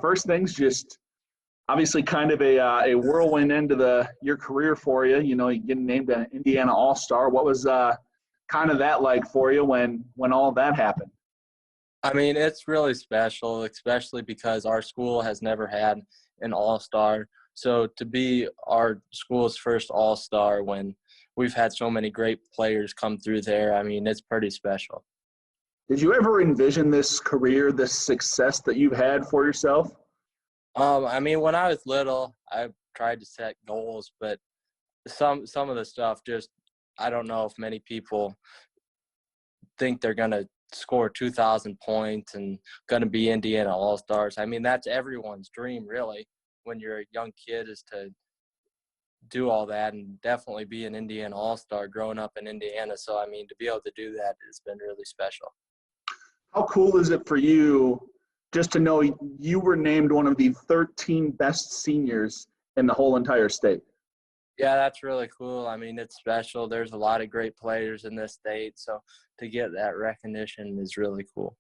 First things, just obviously kind of a whirlwind into your career for you. You know, you getting named an Indiana All-Star. What was kind of that like for you when all of that happened? I mean, it's really special, especially because our school has never had an all-star. So to be our school's first all-star when we've had so many great players come through there, I mean, it's pretty special. Did you ever envision this career, this success that you've had for yourself? I mean, when I was little, I tried to set goals, but some of the stuff just I don't know if many people think they're going to score 2,000 points and going to be Indiana All-Stars. I mean, that's everyone's dream, really, when you're a young kid, is to do all that and definitely be an Indiana All-Star growing up in Indiana. So, I mean, to be able to do that has been really special. How cool is it for you just to know you were named one of the 13 best seniors in the whole entire state? Yeah, that's really cool. I mean, it's special. There's a lot of great players in this state, so to get that recognition is really cool.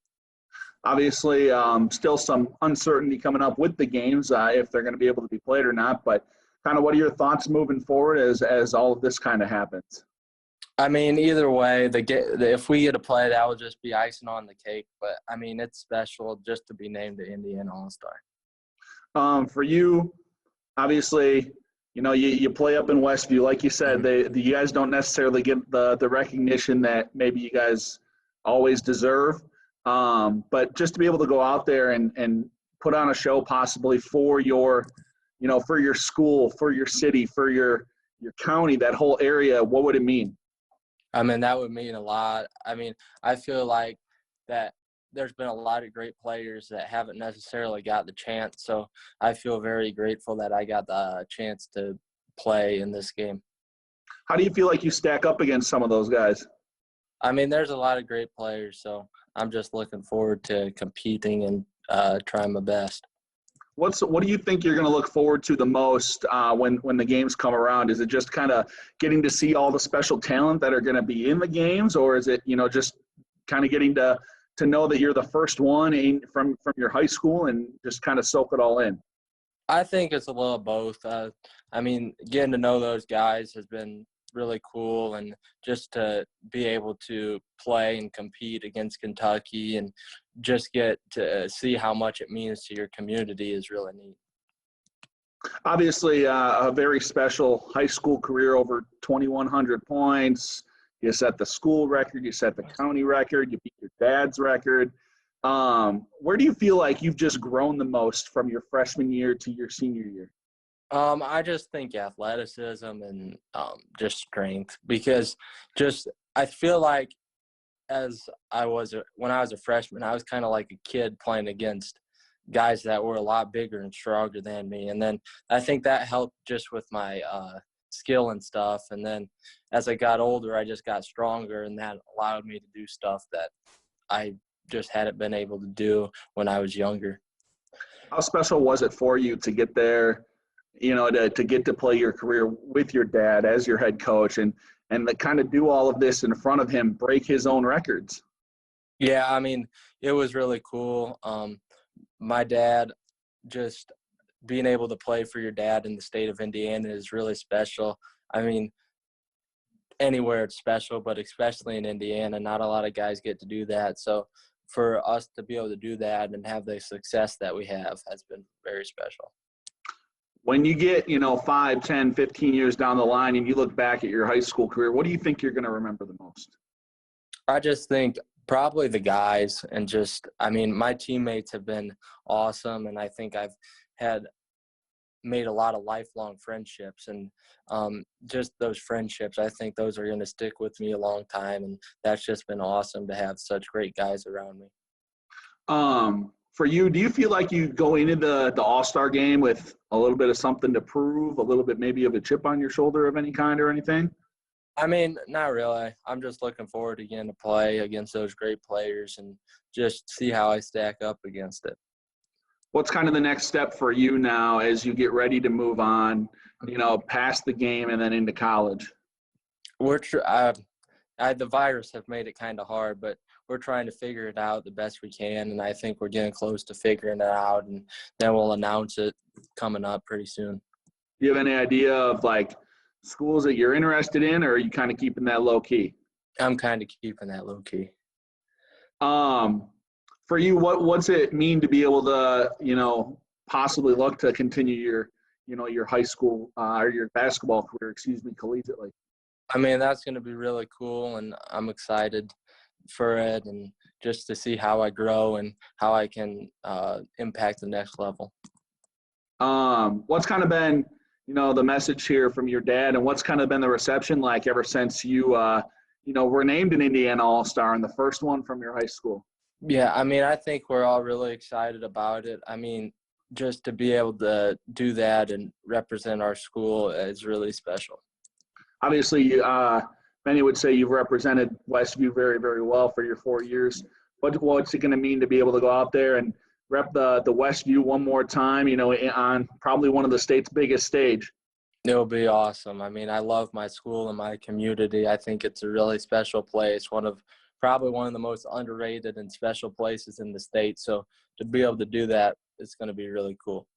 Obviously, still some uncertainty coming up with the games, if they're going to be able to be played or not, but kind of what are your thoughts moving forward as all of this kind of happens? I mean, either way, if we get to play, that will just be icing on the cake. But, I mean, it's special just to be named the Indiana All-Star. For you, obviously, you know, you play up in Westview. Like you said, you guys don't necessarily get the recognition that maybe you guys always deserve. But just to be able to go out there and put on a show possibly for your, you know, for your school, for your city, for your county, that whole area, what would it mean? I mean, that would mean a lot. I mean, I feel like that there's been a lot of great players that haven't necessarily got the chance. So I feel very grateful that I got the chance to play in this game. How do you feel like you stack up against some of those guys? I mean, there's a lot of great players, so I'm just looking forward to competing and trying my best. What do you think you're going to look forward to the most when the games come around? Is it just kind of getting to see all the special talent that are going to be in the games, or is it, you know, just kind of getting to know that you're the first one from your high school and just kind of soak it all in? I think it's a little of both. I mean, getting to know those guys has been really cool, and just to be able to play and compete against Kentucky and just get to see how much it means to your community is really neat. Obviously, a very special high school career, over 2,100 points. You set the school record, you set the county record, you beat your dad's record. Where do you feel like you've just grown the most from your freshman year to your senior year? I just think athleticism and just strength, because I feel like when I was a freshman, I was kind of like a kid playing against guys that were a lot bigger and stronger than me. And then I think that helped just with my skill and stuff. And then as I got older, I just got stronger, and that allowed me to do stuff that I just hadn't been able to do when I was younger. How special was it for you to get there, you know, to get to play your career with your dad as your head coach and to kind of do all of this in front of him, break his own records? Yeah, I mean, it was really cool. My dad, just being able to play for your dad in the state of Indiana is really special. I mean, anywhere it's special, but especially in Indiana, not a lot of guys get to do that. So for us to be able to do that and have the success that we have has been very special. When you get, you know, 5, 10, 15 years down the line and you look back at your high school career, what do you think you're going to remember the most? I just think probably the guys, and just, I mean, my teammates have been awesome, and I think I've made a lot of lifelong friendships, and just those friendships, I think those are going to stick with me a long time, and that's just been awesome to have such great guys around me. For you, do you feel like you go into the All-Star game with a little bit of something to prove, a little bit maybe of a chip on your shoulder of any kind or anything? I mean, not really. I'm just looking forward again to play against those great players and just see how I stack up against it. What's kind of the next step for you now as you get ready to move on, you know, past the game and then into college? The virus have made it kind of hard, but we're trying to figure it out the best we can, and I think we're getting close to figuring it out, and then we'll announce it coming up pretty soon. Do you have any idea of like schools that you're interested in, or are you kind of keeping that low key? I'm kind of keeping that low key. Um, for you, what's it mean to be able to, possibly look to continue your, your high school or your basketball career, excuse me, collegiately? I mean, that's going to be really cool, and I'm excited for it, and just to see how I grow and how I can impact the next level. What's kind of been, the message here from your dad, and what's kind of been the reception like ever since you, were named an Indiana All-Star and the first one from your high school? Yeah, I mean, I think we're all really excited about it. I mean, just to be able to do that and represent our school is really special. Obviously, many would say you've represented Westview very, very well for your 4 years. What's it going to mean to be able to go out there and rep the Westview one more time, on probably one of the state's biggest stage? It'll be awesome. I mean, I love my school and my community. I think it's a really special place, probably one of the most underrated and special places in the state. So to be able to do that, it's going to be really cool.